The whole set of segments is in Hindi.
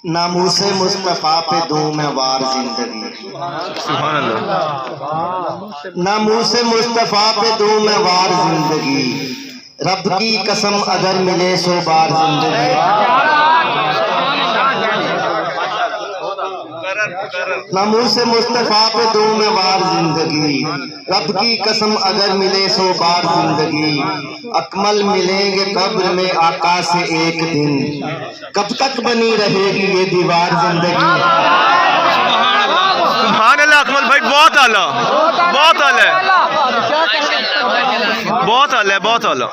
नामूसे मुस्तफा पे दूं मैं वार जिंदगी। सुभान अल्लाह। नामूसे मुस्तफा पे दूं मैं वार जिंदगी। रब की कसम अगर मिले सो बार जिंदगी। नामूसे मुस्तफा पे दूं मैं वार जिंदगी। रब की कसम अगर मिले सो बार जिंदगी। अकमल मिलेंगे कब्र में आका से एक दिन। कब तक बनी रहेगी ये दीवार जिंदगी। सुभान अल्लाह अकमल भाई, बहुत आला, बहुत आला, बहुत आला, बहुत आला।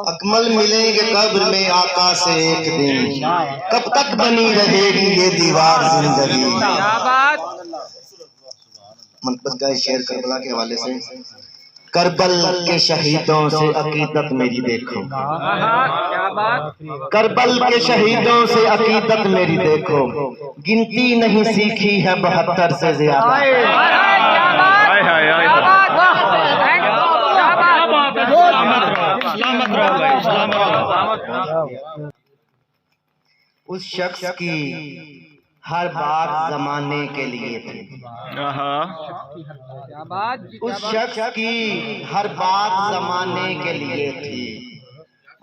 अकमल मिलेंगे कब्र में आका से एक दिन। कब तक बनी रहेगी ये दीवार जिंदगी। मनपस का शेर करबला के हवाले से। करबल के शहीदों से अकीदत मेरी देखो। करबल के शहीदों से अकीदत मेरी देखो। गिनती नहीं सीखी है 72 से ज्यादा। उस शख्स की हर बात जमाने के लिए थी। उस शख्स की हर बात जमाने के लिए थी।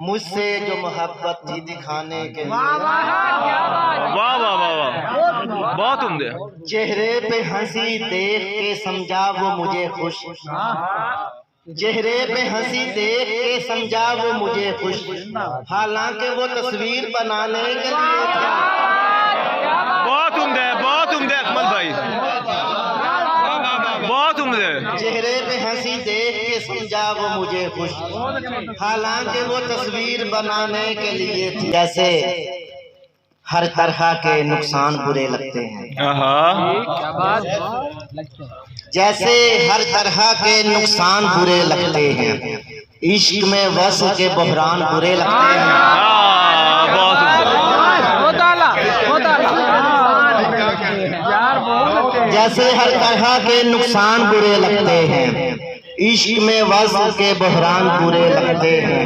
मुझसे जो मोहब्बत थी दिखाने के लिए। वाह वाह वाह वाह, बहुत उम्दे। चेहरे पे हंसी देख के समझा वो मुझे खुश। चेहरे पे हंसी देख के समझा वो मुझे खुश। हालांकि वो तस्वीर बनाने के लिए था। बहुत उम्दे, बहुत उम्दे अकमल भाई, बहुत उम्दे। चेहरे पे हंसी देख के समझा वो मुझे खुश। हालांकि वो तस्वीर बनाने के लिए थी। जैसे हर तरह के नुकसान बुरे लगते हैं। जैसे हर तरह के नुकसान बुरे लगते हैं। इश्क में वस के बहरान बुरे लगते हैं। जैसे हर तरह के नुकसान बुरे लगते हैं। इश्क में वस के बहरान बुरे लगते हैं।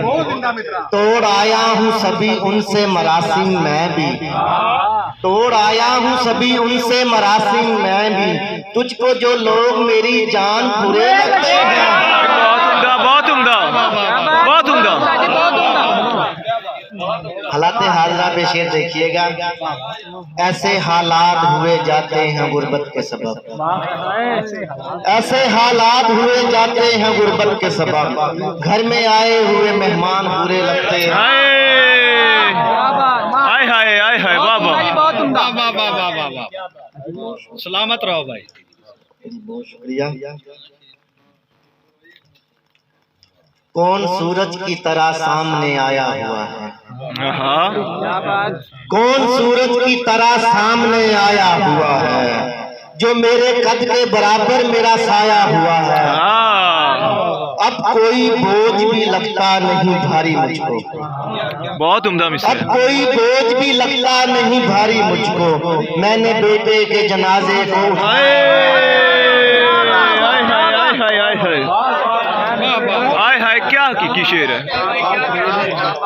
तोड़ आया हूँ सभी उनसे मरासिम मैं भी। तोड़ आया हूँ सभी उनसे मरासिम मैं भी। तुझको जो लोग मेरी जान बुरे लगते हैं। बहुत उम्दा, बहुत उम्दा। हालात हाजरा पे शेर देखिएगा। ऐसे हालात हुए जाते हैं गुर्बत के सबब। ऐसे हालात हुए जाते हैं गुर्बत के सबब। घर में आए हुए मेहमान बुरे लगते हैं। हाय हाय हाय हाय, वाह वाह, सलामत रहो भाई। बहुत शुक्रिया। कौन सूरज की तरह सामने आया हुआ है। कौन सूरज की तरह सामने आया हुआ है। जो मेरे कद के बराबर मेरा साया हुआ है। अब कोई बोझ भी लगता नहीं भारी मुझको। बहुत उम्दा मिसाल। अब कोई बोझ भी लगता नहीं भारी मुझको। मैंने बेटे के जनाजे को हाय हाय, क्या की शेर है।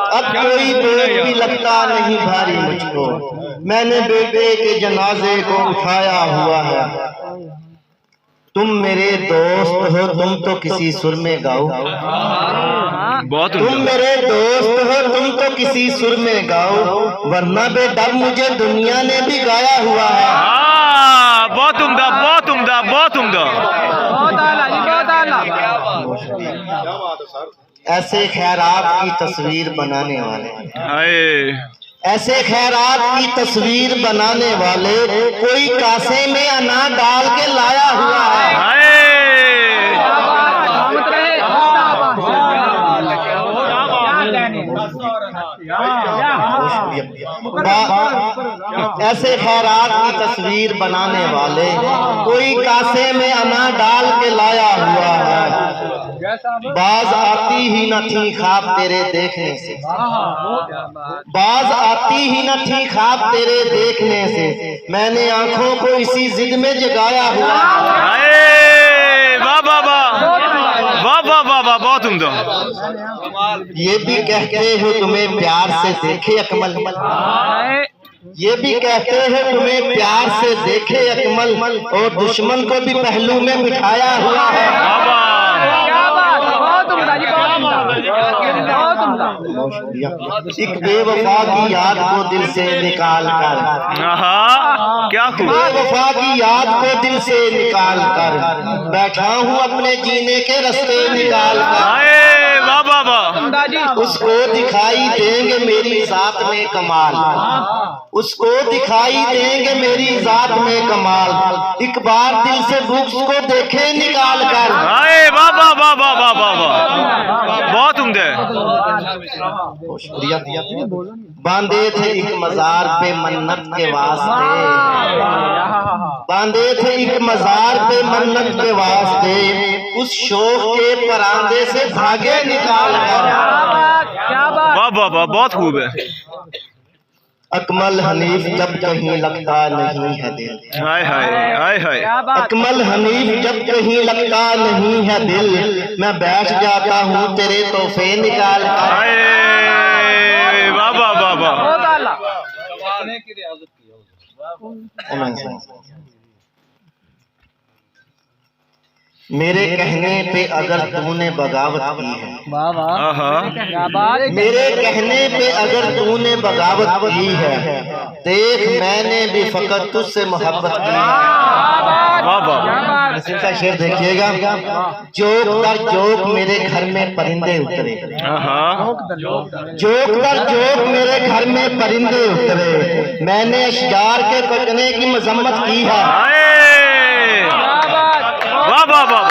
अब कोई बोझ भी लगता नहीं भारी मुझको। मैंने बेटे के जनाजे को उठाया हुआ है। तुम मेरे दोस्त हो तुम तो किसी सुर में गाओ। तुम मेरे दोस्त हो तुम तो किसी सुर में गाओ। वरना बेडर मुझे दुनिया ने भी गाया हुआ है। बहुत उम्दा, बहुत उम्दा, बहुत उम्दा। ऐसे खैरात की तस्वीर बनाने वाले। ऐसे खैरात की तस्वीर बनाने वाले कोई कासे में अनार डाल के लाया हुआ है। ऐसे खैरात की तस्वीर बनाने वाले कोई कासे में अनार डाल के लाया हुआ है। बाज आती ही न थी ख्वाब तेरे देखने से। बाज आती ही न थी ख्वाब तेरे देखने से। मैंने आंखों को इसी जिद में जगाया हुआ। वाह वाह वाह वाह वाह वाह वाह, बहुत उम्दा। ये भी कहते हो तुम्हें प्यार से देखे अकमल। ये भी कहते हैं तुम्हें प्यार से देखे अकमल, और दुश्मन को भी पहलू में बिठाया हुआ है। एक बेवफा की याद को दिल से निकाल कर, क्या बेवफा की याद को दिल से निकाल कर बैठा हूँ अपने जीने के रास्ते निकाल कर। उसको दिखाई देंगे मेरी जात में कमाल, उसको दिखाई देंगे मेरी जात में कमाल, एक बार दिल से बुक्स को देखे निकाल कर। बहुत उम्दा। बांधे थे एक मजार पे मन्नत के वास्ते, बांधे थे एक मजार पे मन्नत के वास्ते, उस शौक के परांदे से धागे निकाल कर। वाह वाह वाह, बहुत खूब है। अकमल हनीफ जब कहीं लगता नहीं है दिल, हाय हाय हाय हाय। अकमल हनीफ जब कहीं लगता नहीं है दिल, मैं बैठ जाता हूँ तेरे तोहफे निकाल कर। वाह वाह वाह वाह। मेरे कहने पे अगर तूने बगावत की है, मेरे कहने पे अगर तूने बगावत की है, देख मैंने भी फकत तुझसे मोहब्बत की है। इसका शेर देखिएगा। जोक दर जोक मेरे घर में परिंदे उतरे, जोक दर जोक मेरे घर में परिंदे उतरे, मैंने अशजार के कटने की मजम्मत की है। वाह वाह वाह,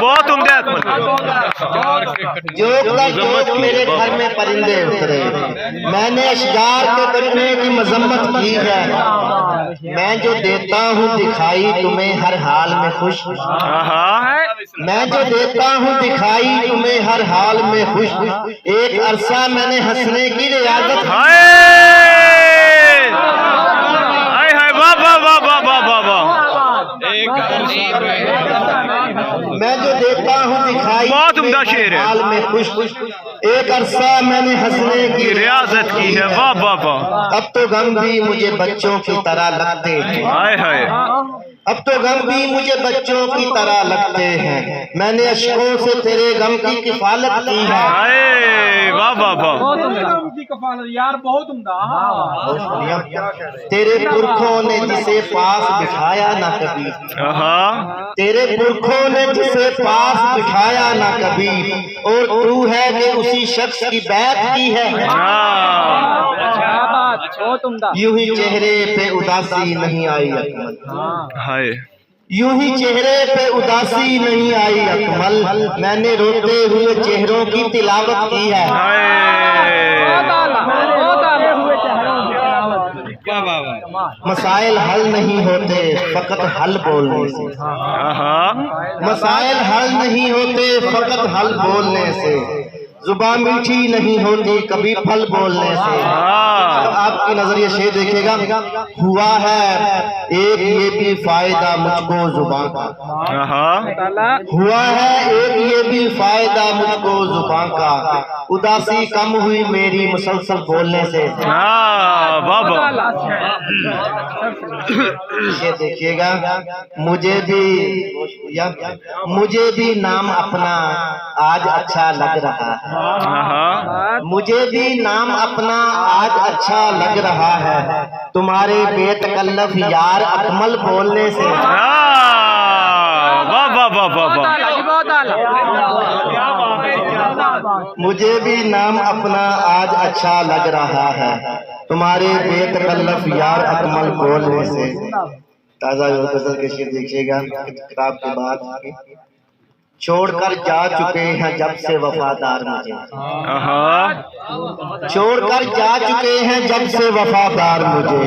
बहुत उम्दा। जोक मेरे घर में परिंदे उतरे, मैंने अशजार के कटने की मजम्मत की है। मैं जो देता हूँ दिखाई तुम्हें हर हाल में खुश, मैं जो देता हूँ दिखाई तुम्हें हर हाल में खुश, एक अरसा मैंने हंसने की रियाजत। मैं जो देता हूँ दिखाई बहुत उम्दा शेर है। हाल में खुश खुश, एक अरसा मैंने हंसने की रियाजत की है। वाह वाह वाह। अब तो गम भी मुझे बच्चों की तरह लगते हैं, हाय हाय। अब तो गम भी मुझे बच्चों की तरह लगते हैं, मैंने अशकों से तेरे गम की किफालत की है। वाह वाह वाह, यार बहुत उम्दा। तेरे पुरखों ने जिसे पास बिठाया ना कभी, तेरे पुरखों ने जिसे पास बिठाया ना कभी, और तू है कि उसी शख्स की बैत की है। यूं ही चेहरे पे उदासी नहीं आई अकमल, यूं ही चेहरे पे उदासी नहीं आई अकमल, मैंने रोते हुए चेहरों की तिलावत की है। मसाइल हल नहीं होते फकत हल बोलने से, मसाइल हल नहीं होते फकत हल बोलने से, जुबान मीठी नहीं होती कभी फल बोलने से। आपकी नजरिए शेर देखेगा। हुआ है एक ये भी फायदा मुझको जुबान का, हुआ है एक ये भी फायदा मुझको जुबान का, उदासी कम हुई मेरी मुसलसल बोलने से। ये देखिएगा। मुझे भी नाम अपना आज अच्छा लग रहा है, मुझे भी नाम अपना आज अच्छा लग रहा है, तुम्हारे बेतकल्लफ यार अकमल बोलने से। वाह वाह वाह वाह वाह। मुझे भी नाम अपना आज अच्छा लग रहा है, तुम्हारे बेतकल्लफ यार अकमल बोलने से। ताजा गजल के शेर देखिएगा। किताब के बाद छोड़कर जा चुके हैं जब से वफादार मुझे, छोड़कर जा चुके हैं जब से वफादार मुझे,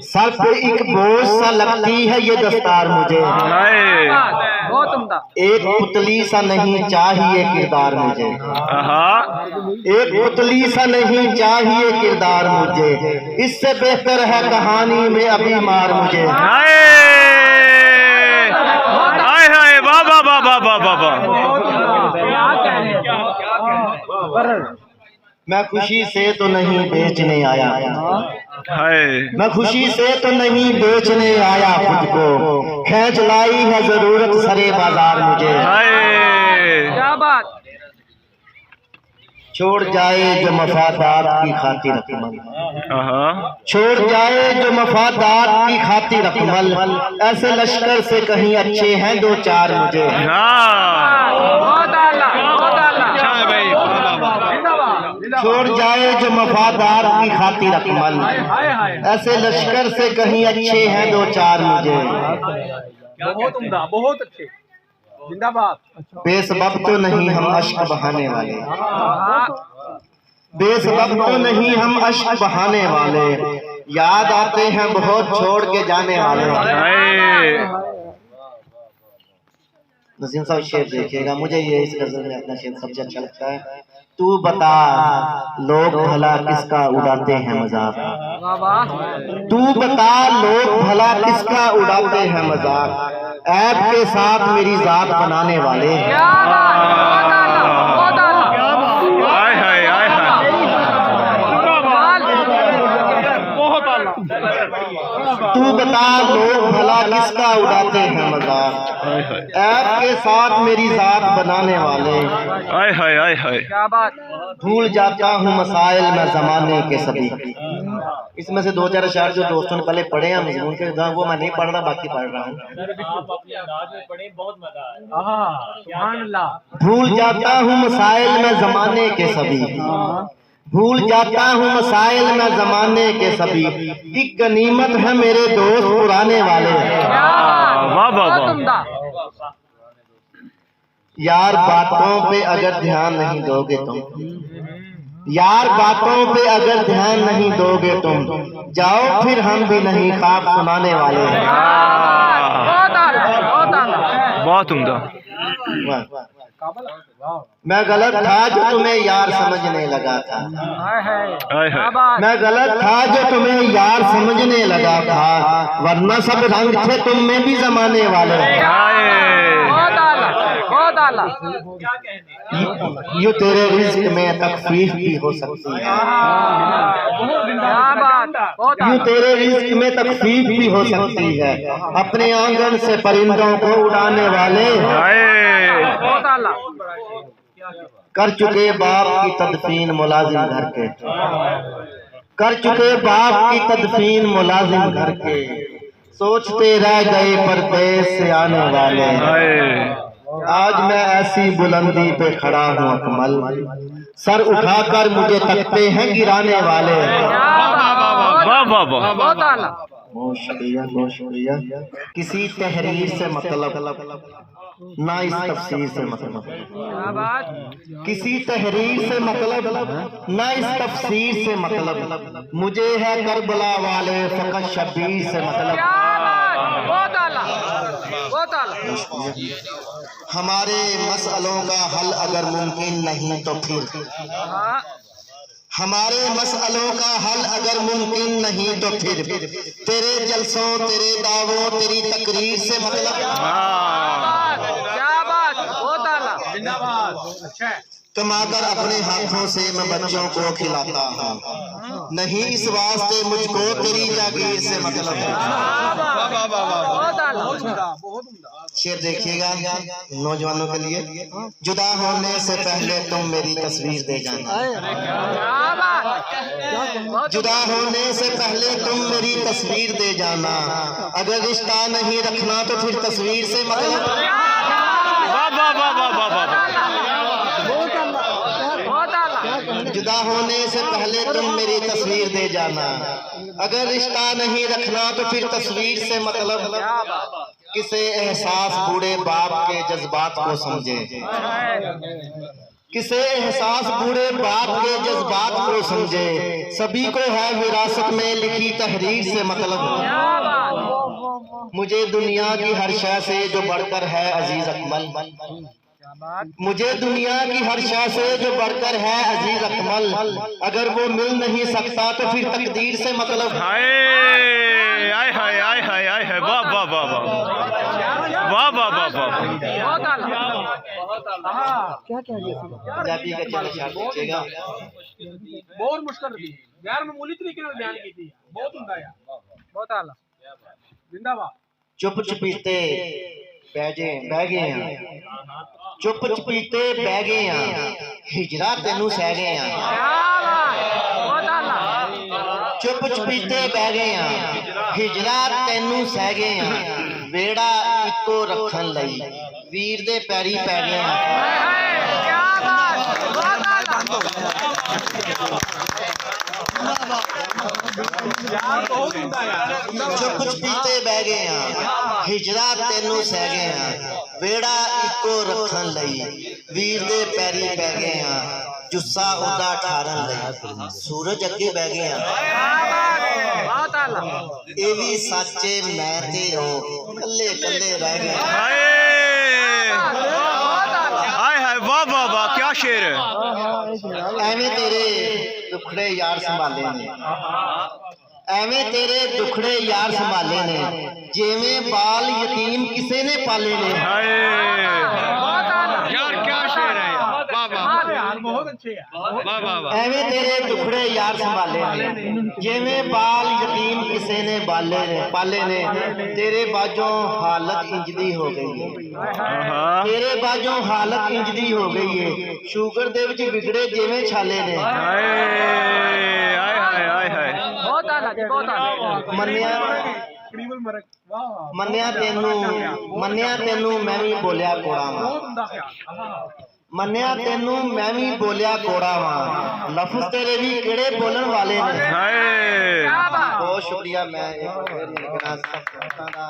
सर पे एक बोझ सा लगती है ये दस्तार मुझे, एक पुतली सा नहीं चाहिए किरदार मुझे, एक पुतली सा नहीं चाहिए किरदार मुझे, इससे बेहतर है कहानी में अभी मार मुझे। मैं खुशी से तो नहीं बेचने आया, हाय मैं खुशी से तो नहीं बेचने आया खुद को, खींच लाई है जरूरत सरे बाजार मुझे। हाय क्या बात। छोड़ जाए जो मफादात की खातिर अकमल, छोड़ जाए जो मफादात की खातिर अकमल, ऐसे लश्कर से कहीं अच्छे हैं दो चार मुझे। बहुत आला, बहुत आला। जिंदाबाद, जिंदाबाद। छोड़ जाए जो मफादात की खातिर अकमल, हाय हाय। ऐसे लश्कर से कहीं अच्छे हैं दो चार मुझे। बहुत उम्दा, बहुत अच्छे। जिंदाबाद। बेसबब तो नहीं हम अश्क बहाने वाले, हाँ। बेसबब तो नहीं हम अश्क बहाने वाले, याद आते हैं बहुत छोड़ के जाने वाले। नसीम साहब शेर देखिएगा, मुझे ये इस गजल में अपना शेर सबसे अच्छा लगता है। तू बता लोग भला किसका उड़ाते हैं मजाक, वाह वाह। तू बता लोग भला किसका उड़ाते हैं मजाक, ऐब के साथ मेरी जात बनाने वाले। क्या बात, बहुत आला, बहुत आला। हाय हाय हाय हाय बहुत आला। तू बता लोग भला किसका उड़ाते हैं मजाक, ऐब के साथ मेरी जात बनाने वाले। हाय हाय हाय हाय क्या बात। भूल जाता हूँ मसाइल मैं जमाने के सभी। इसमें से दो चार अशार जो दोस्तों ने पहले पढ़े हैं मजमून के, वो मैं नहीं पढ़ रहा, बाकी पढ़ रहा हूँ। सुभान अल्लाह। भूल जाता हूँ मसाइल मैं जमाने के सभी, भूल जाता हूँ मसाइल मैं जमाने के सभी, एक गनीमत है मेरे दोस्त पुराने वाले। वाह वाह बहुत वाह उम्दा। यार बातों पे अगर ध्यान नहीं दोगे तुम, यार बातों पे अगर ध्यान नहीं दोगे तुम, जाओ फिर हम भी नहीं ख्वाब सुनाने वाले। बहुत आला, बहुत आला। बहुत उम्दा। मैं गलत था जो तुम्हें यार समझने लगा था, हाय हाय। हाय क्या हाय बात। मैं गलत था जो तुम्हें यार समझने लगा था, वरना सब रंग थे तुम में भी जमाने वाले। बहुत आला, बहुत आला। यूं तेरे रिज्क में तकफीफ भी हो सकती है, क्या बात, बहुत यूं आला। तेरे रिज्क में तकफीफ भी हो सकती है, अपने आंगन से परिंदों को उड़ाने वाले। बहुत आला। कर चुके बाप की तदफीन मुलाजिम घर के, कर चुके बाप की तदफीन मुलाजिम घर के, सोचते रह गए परदेश से आने वाले। आज मैं ऐसी बुलंदी पे खड़ा हूँ अकमल, सर उठाकर मुझे तकते हैं गिराने वाले। वाह वाह वाह बहुत आला। बहुत शुक्रिया, बहुत शुक्रिया। किसी तहरीर से मतलब ना इस तफसीर से मतलब, क्या बात। किसी तहरीर से मतलब ना इस तफसीर से मतलब, मुझे है करबला वाले फकत शब्बीर से मतलब। क्या बात, बहुत आला, बहुत आला। हमारे मसलों का हल अगर मुमकिन नहीं तो फिर, हाँ। हमारे मसलों का हल अगर मुमकिन नहीं तो फिर, तेरे जलसों तेरे दावों तेरी तकरीर से मतलब। क्या बात, बहुत आला। जिंदाबाद। अच्छा। कमाकर अपने हाथों से मैं बच्चों को खिलाता हूँ, नहीं इस वास्ते मुझको तेरी जागीर से मतलब। बहुत आला, बहुत उम्दा। शेर देखिएगा नौजवानों के लिए। जुदा होने से पहले तुम मेरी तस्वीर दे जाना, क्या बात। जुदा होने से पहले तुम मेरी तस्वीर दे जाना, अगर रिश्ता नहीं रखना तो फिर तस्वीर से मतलब। बहुत आला। जुदा होने से पहले तुम मेरी तस्वीर दे जाना, अगर रिश्ता नहीं रखना तो फिर तस्वीर से मतलब। किसे एहसास बूढ़े बाप के जज्बात को समझे, किसे एहसास बूढ़े बाप के जज्बात को समझे, सभी को है विरासत में लिखी तहरीर से मतलब। मुझे दुनिया की हर शय से जो बढ़कर है अजीज अकमल, मुझे दुनिया की हर शय से जो बढ़कर है अजीज अकमल, अगर वो मिल नहीं सकता तो फिर तकदीर से मतलब। हाय हाय हाय हाय हाय वाह वाह वाह वाह वाह वाह वाह वाह। बहुत आला। क्या क्या पंजाबी का चल छाड़ दीजिएगा। बहुत मुश्किल थी गैर मामूली तरीके ਨਾਲ ਬਿਆਨ ਕੀਤੀ ਹੈ ਬਹੁਤ ਹੁੰਦਾ ਆ ਬਹੁਤ ਆਲਾ ਜਿੰਦਾਬਾਦ चुप चपीते बह गए हैं चुप चपीते बह गए हैं हिजरा तेनू सह गए हैं ਬਹੁਤ ਆਲਾ चुप चपीते बह गए हैं हिजरा तेनू सह गए हैं वेड़ा इको रखन लई वीर दे पैरी पै गए हैं क्या बात बहुत आला चुप चपीते बह गए हैं हिजरा तेनू सह गए हैं वेड़ा इको रखन लई वीर दे पैरी पै गए हैं जुस्सा उदा ठारन लई सूरज अगे बह गए हैं बहुत आला ये भी सच्चे मैं ते ओ कल्ले कल्ले रह गए हैं। हाय हाय वाह वाह वाह क्या शेर है। ਐਵੇਂ ਤੇਰੇ ਦੁਖੜੇ ਯਾਰ ਸੰਭਾਲੇ ਨੇ ਐਵੇਂ ਤੇਰੇ ਦੁਖੜੇ ਯਾਰ ਸੰਭਾਲੇ ਨੇ ਜਿਵੇਂ ਬਾਲ ਯਤੀਮ ਕਿਸੇ ਨੇ ਪਾਲੇ ਨੇ हाय बहुत आला यार क्या शेर है यार वाह वाह यार बहुत अच्छे हैं वाह वाह वाह ਐਵੇਂ ਤੇਰੇ ਦੁਖੜੇ ਯਾਰ ਸੰਭਾਲੇ ਨੇ ਜਿਵੇਂ ਬਾਲ ਯਤੀਮ ਕਿਸੇ ਨੇ ਪਾਲੇ ਨੇ ਤੇਰੇ ਬਾਝੋਂ ਹਾਲਤ ਇੰਜ ਦੀ ਹੋ ਗਈ ਹੈ हाँ ਤੇਰੇ ਬਾਝੋਂ ਹਾਲਤ ਇੰਜ ਦੀ ਹੋ ਗਈ ਹੈ ਸ਼ੂਗਰ ਦੇ ਵਿੱਚ ਵਿਗੜੇ ਜਿਵੇਂ ਛਾਲੇ ਨੇ हाय हाय हाय हाय हाय बहुत आला जी बहुत आला ਮੰਨਿਆ ਕਰੀਬਲ ਮਰਕ ਵਾਹ ਮੰਨਿਆ ਤੈਨੂੰ ਮੈਂ ਵੀ ਬੋਲਿਆ ਕੋੜਾ ਵਾਂ ਬਹੁਤ ਹੁੰਦਾ ਖਿਆਲ ਮੰਨਿਆ ਤੈਨੂੰ ਮੈਂ ਵੀ ਬੋਲਿਆ ਕੋੜਾ ਵਾਂ ਲਫ਼ਜ਼ ਤੇਰੇ ਵੀ ਕਿਹੜੇ ਬੋਲਣ ਵਾਲੇ ਨੇ हाय क्या बात ਬਹੁਤ ਸ਼ੁਕਰੀਆ ਮੈਂ ਇੱਕ ਵਾਰ ਲਿਖਣਾ ਸਭ ਦਾ